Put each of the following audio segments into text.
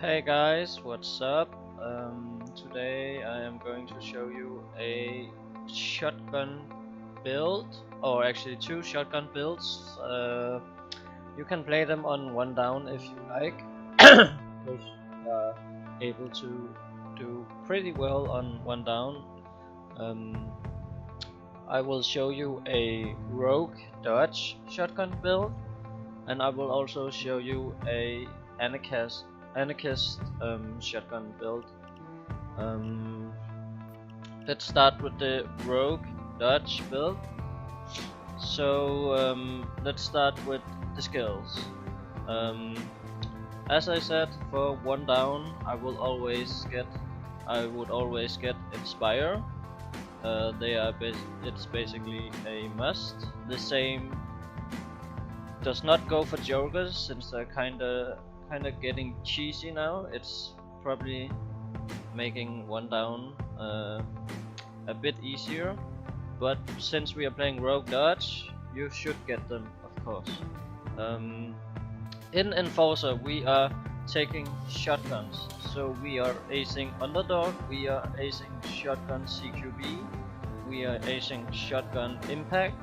Hey guys, what's up? Today I am going to show you a shotgun build, or actually two shotgun builds. You can play them on ONEDOWN if you like, because you are able to do pretty well on ONEDOWN. I will show you a rogue dodge shotgun build, and I will also show you a anarchist shotgun build. Let's start with the rogue dodge build. So let's start with the skills. As I said, for ONEDOWN I would always get Inspire. It's basically a must. The same does not go for jokers, since they're kinda getting cheesy now. It's probably making ONEDOWN a bit easier, but since we are playing rogue dodge, you should get them, of course. In Enforcer we are taking shotguns, so we are acing Underdog, we are acing shotgun CQB, we are acing shotgun Impact,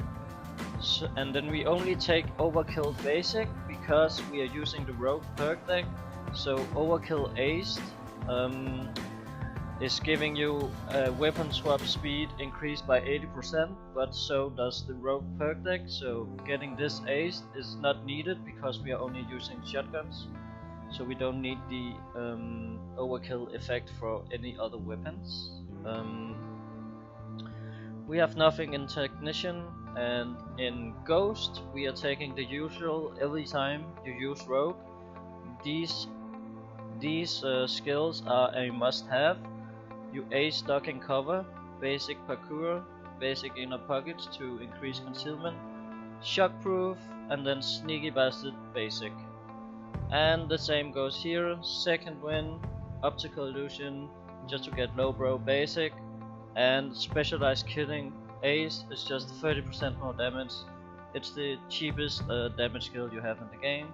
and then we only take Overkill Basic because we are using the rogue perk deck. So Overkill Aced is giving you a weapon swap speed increased by 80%, but so does the rogue perk deck. So getting this aced is not needed because we are only using shotguns, so we don't need the overkill effect for any other weapons. We have nothing in Technician, and in Ghost we are taking the usual every time you use rogue. These skills are a must-have. You ace duck and cover, basic parkour, basic inner pockets to increase concealment, shockproof, and then sneaky bastard basic. And the same goes here. Second wind, optical illusion just to get low bro basic, and specialized killing ace is just 30% more damage. It's the cheapest damage skill you have in the game,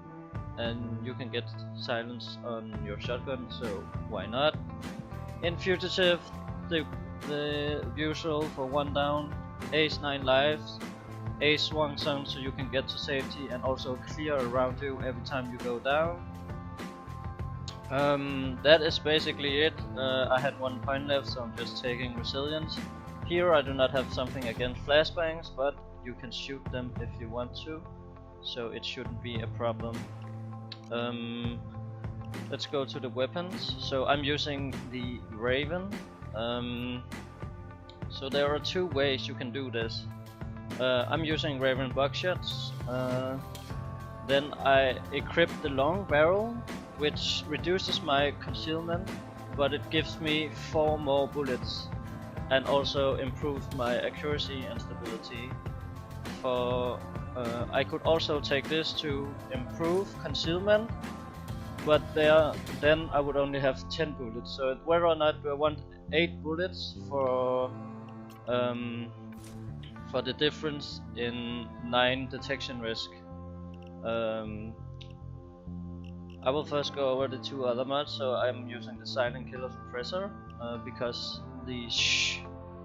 and you can get silence on your shotgun, so why not? In Fugitive, the usual for ONEDOWN, ace 9 lives, ace swung zone so you can get to safety and also clear around you every time you go down. That is basically it. I had 1 point left, so I'm just taking resilience. Here I do not have something against flashbangs, but you can shoot them if you want to, so it shouldn't be a problem. Let's go to the weapons. So I'm using the Raven. So there are 2 ways you can do this. I'm using Raven buckshots. Then I equip the long barrel, which reduces my concealment, but it gives me 4 more bullets, and also improves my accuracy and stability. I could also take this to improve concealment, but then I would only have 10 bullets. So whether or not I want 8 bullets for the difference in 9 detection risk. I will first go over the 2 other mods. So I'm using the Silent Killer Suppressor because the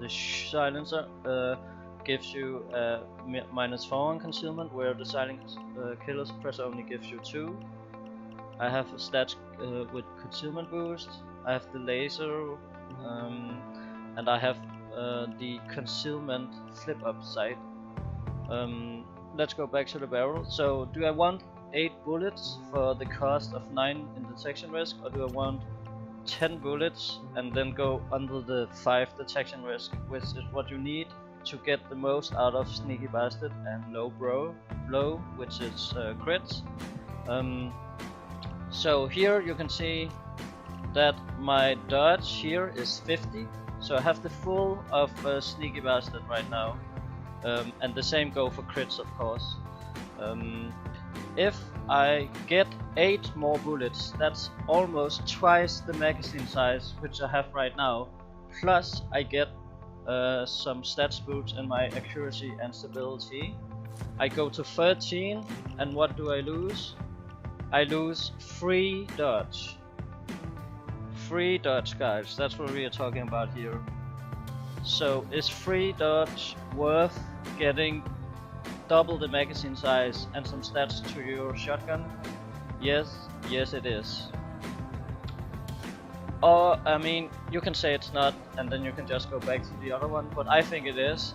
silencer gives you -4 on concealment, where the Silent Killer Suppressor only gives you 2. I have stats with concealment boost, I have the laser, and I have the concealment flip up sight. Let's go back to the barrel. So do I want 8 bullets for the cost of 9 in detection risk, or do I want 10 bullets and then go under the 5 detection risk, which is what you need to get the most out of Sneaky Bastard and Low Blow, which is crits. So here you can see that my dodge here is 50, so I have the full of Sneaky Bastard right now, and the same go for crits, of course. If I get 8 more bullets, that's almost twice the magazine size which I have right now, plus I get some stats boosts in my accuracy and stability. I go to 13, and what do I lose? I lose 3 dodge. free dodge, guys. That's what we are talking about here. So is free dodge worth getting double the magazine size and some stats to your shotgun? Yes, yes it is. Or, I mean, you can say it's not, and then you can just go back to the other one, but I think it is.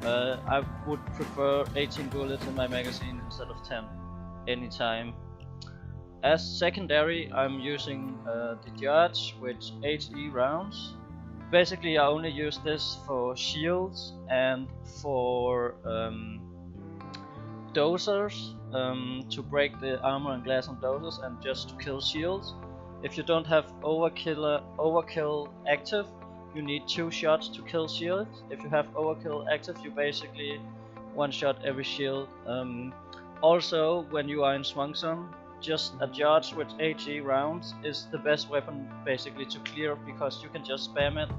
I would prefer 18 bullets in my magazine instead of 10, anytime. As secondary, I'm using the Judge with HE rounds. Basically, I only use this for shields and for dozers, to break the armor and glass on dozers, and just to kill shields. If you don't have overkill active, you need 2 shots to kill shields. If you have overkill active, you basically one shot every shield. Also, when you are in swung zone, just a Judge with HE rounds is the best weapon basically to clear, because you can just spam it.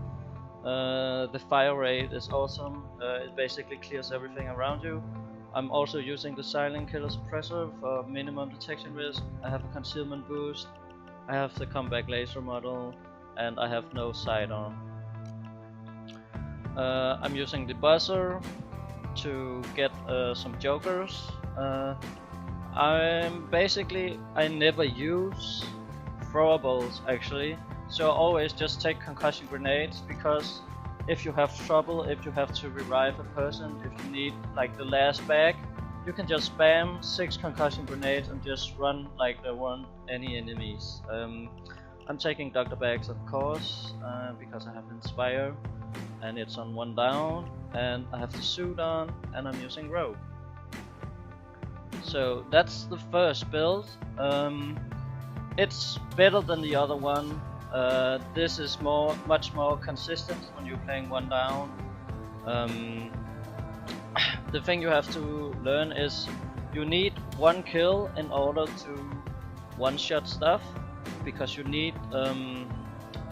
The fire rate is awesome. It basically clears everything around you. I'm also using the silent killer suppressor for minimum detection risk. I have a concealment boost. I have the comeback laser model, and I have no sidearm. I'm using the buzzer to get some jokers. I never use throwables actually, so I always just take concussion grenades, because if you have trouble, if you have to revive a person, if you need like the last bag, you can just spam 6 concussion grenades and just run like there weren't any enemies. I'm taking Dr. Bags of course, because I have Inspire, and it's on 1 down, and I have the suit on, and I'm using rope. So that's the first build. It's better than the other one. This is much more consistent when you're playing 1 down. The thing you have to learn is you need 1 kill in order to one-shot stuff, because you need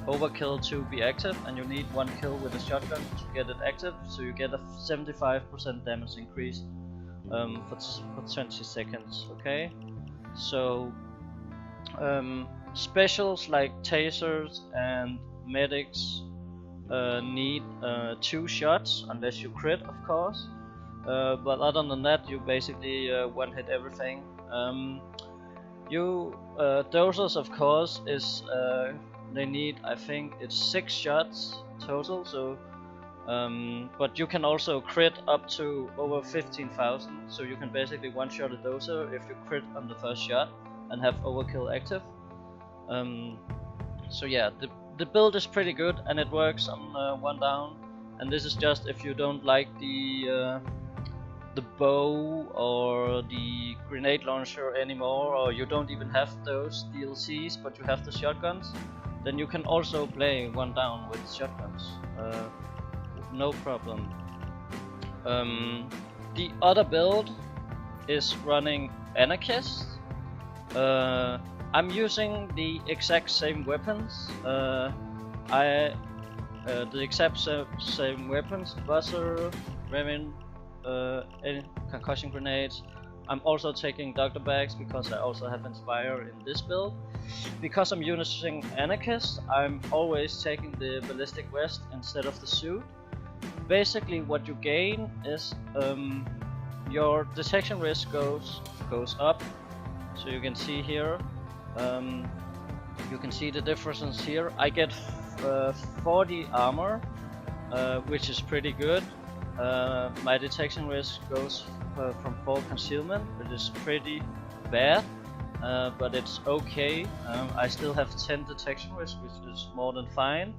overkill to be active, and you need 1 kill with a shotgun to get it active, so you get a 75% damage increase for 20 seconds. Okay, so specials like tasers and medics need 2 shots unless you crit, of course. But other than that, you basically one hit everything. Dozers, of course, is they need, I think it's 6 shots total. So, but you can also crit up to over 15,000. So you can basically one-shot a dozer if you crit on the first shot and have overkill active. So yeah, the build is pretty good, and it works on 1 down. And this is just if you don't like the bow or the grenade launcher anymore, or you don't even have those DLCs but you have the shotguns, then you can also play 1 down with shotguns, no problem. The other build is running Anarchist. I'm using the exact same weapons. The exact same weapons: buzzer, Remin, concussion grenades. I'm also taking Dr. Bags because I also have Inspire in this build. Because I'm using Anarchist, I'm always taking the ballistic vest instead of the suit. Basically what you gain is your detection risk goes up. So you can see here, you can see the differences here. I get 40 armor, which is pretty good. My detection risk goes from 4 concealment, which is pretty bad, but it's okay. I still have 10 detection risk, which is more than fine.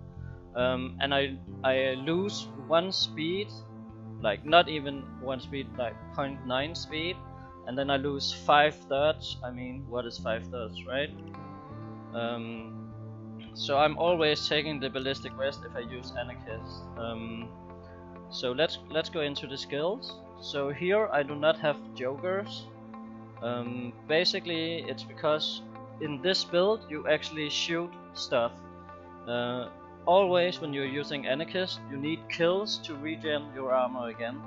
And I lose 1 speed, like not even 1 speed, like 0.9 speed, and then I lose 5 dodge. I mean, what is 5 dodge, right? So I'm always taking the ballistic vest if I use Anarchist. So let's go into the skills. So here I do not have jokers. Basically it's because in this build you actually shoot stuff. Always when you're using Anarchist, you need kills to regen your armor again.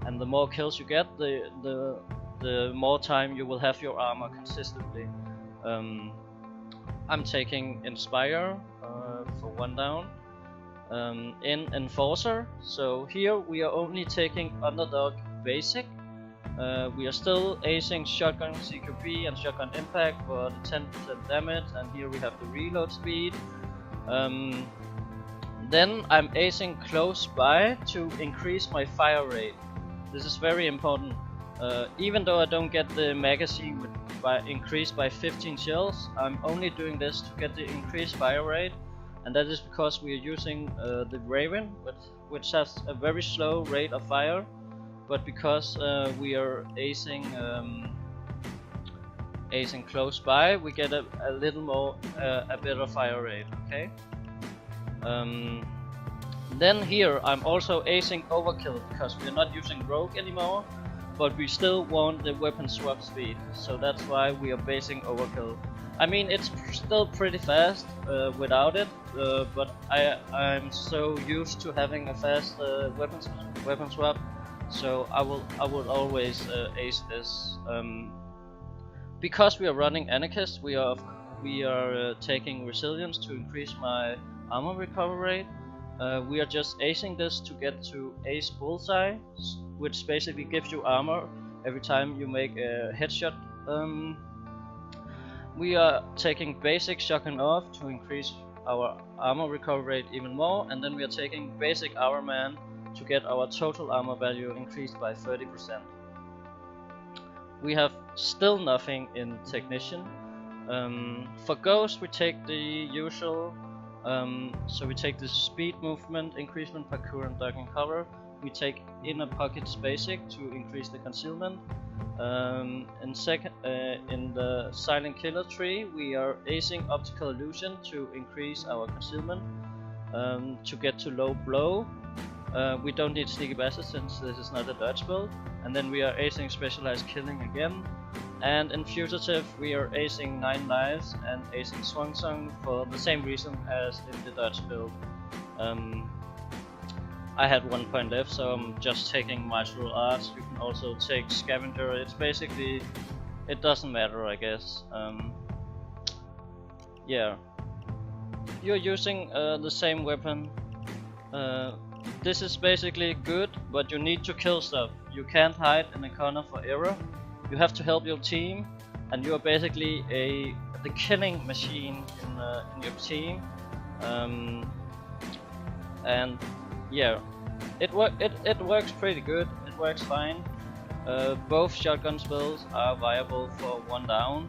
And the more kills you get, the more time you will have your armor consistently. I'm taking Inspire for 1 down. In Enforcer, so here we are only taking Underdog Basic. We are still acing Shotgun CQB and Shotgun Impact for the 10% damage, and here we have the reload speed. Then I'm acing Close By to increase my fire rate. This is very important. Even though I don't get the magazine increased by 15 shells, I'm only doing this to get the increased fire rate, and that is because we are using the Raven, which has a very slow rate of fire, but because we are acing Close By, we get a little more a better fire rate. Okay. Then here I'm also acing Overkill because we're not using Rogue anymore, but we still want the weapon swap speed, so that's why we are basing Overkill. I mean, it's still pretty fast without it, but I'm so used to having a fast weapon swap, so I will always ace this. Because we are running Anarchist, we are taking Resilience to increase my armor recovery rate. We are just acing this to get to Ace Bullseye, which basically gives you armor every time you make a headshot. We are taking Basic Shotgun off to increase our armor recovery rate even more, and then we are taking Basic Armor Man to get our total armor value increased by 30%. We have still nothing in Technician. For Ghost we take the usual, so we take the speed, movement, increasement, parkour and duck and cover. We take Inner Pockets Basic to increase the concealment. In the Silent Killer tree we are acing Optical Illusion to increase our concealment, to get to Low Blow. We don't need Sneaky Bastard since this is not a dodge build. And then we are acing Specialized Killing again. And in Fugitive we are acing 9 Lives and acing Swung Song for the same reason as in the dodge build. I had 1 point left, so I'm just taking Martial Arts. You can also take Scavenger. It's basically, it doesn't matter, I guess. Yeah, you're using the same weapon. This is basically good, but you need to kill stuff. You can't hide in a corner forever. You have to help your team, and you are basically the killing machine in your team. And yeah, it works pretty good. It works fine. Both shotgun spells are viable for 1 down.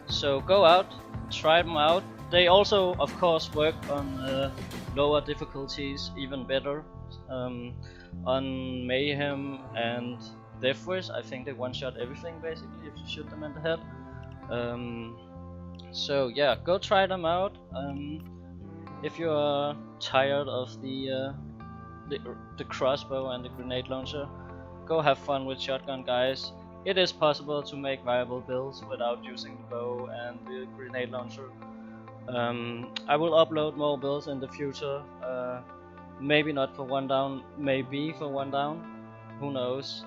So go out, try them out. They also, of course, work on lower difficulties even better. On Mayhem and Death Wish, I think they one-shot everything basically if you shoot them in the head. So yeah, go try them out. If you are tired of the crossbow and the grenade launcher, go have fun with shotgun, guys. It is possible to make viable builds without using the bow and the grenade launcher. I will upload more builds in the future. Maybe not for 1 down, maybe for 1 down. Who knows?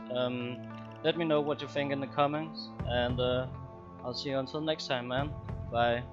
Let me know what you think in the comments, and I'll see you until next time, man. Bye.